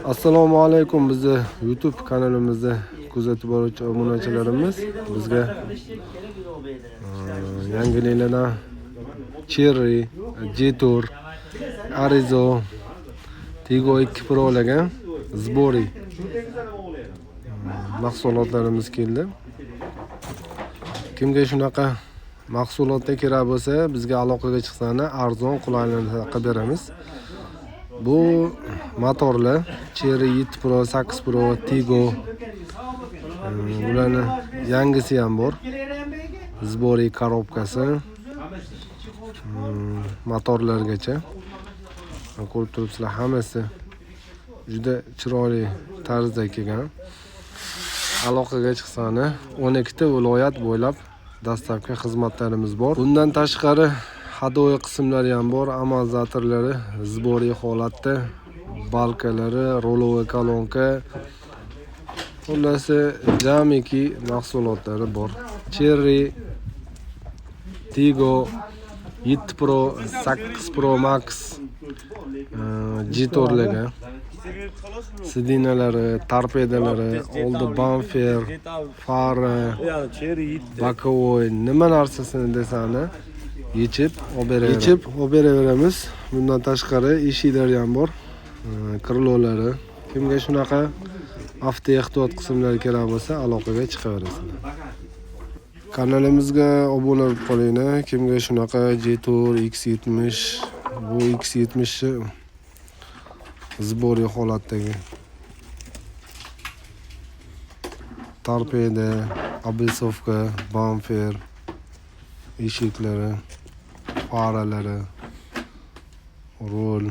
Assalomu alaykum, bizni YouTube kanalimizni kuzatib boruvchi obunachilarimiz. Bizga yangiliklardan Cherry, Jetur, Arizo, Tigo 2 Pro'larga Zbori mahsulotlarimiz keldi. Kimga shunaqa mahsulotlar kerak bo'lsa, bizga aloqaga chiqsani arzon qulayliklarni qilib beramiz. Bu motorlar Cherry 7 Pro, 8 Pro, Tigo bularning yangisi ham bor. Zbori korobkasi motorlargacha. Ko'rib turibsizlar, hammasi juda chiroyli tarzda kelgan. Aloqaga chiqsani 12 ta viloyat bo'ylab dastlabki xizmatlarimiz bor. Bundan tashqari hadoyi qismlari ham bor, amortizatorlari Zbori holatda, balkalari, roloviy kolonka, xullasi jamiki mahsulotlari bor. Cherry, Tigo 7 Pro, 8 Pro Max, Jetorlarga sidinalari, torpedalari, oldi bamper, fari, bokovoy, nima narsasini desani yechib olib beraveramiz. Bundan tashqari eshiklari ham bor, krololari. Kimga shunaqa avtoehtiyot qismlari kerak bo'lsa, aloqaga chiqaverasizlar. Kanalimizga obuna bo'lib qolinglar. Kimga shunaqa Jetur X70, bu X70 Zbori holatdagi torpeda, obesovka, bamper, eshiklari, faralari, rol.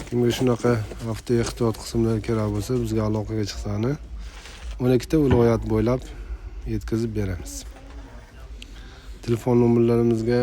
Kimga shunaqa avtoehtiyot qismlari kerak bo'lsa, bizga aloqaga chiqsani 12 ta viloyat bo'ylab yetkazib beramiz. Telefon nomerlarimizga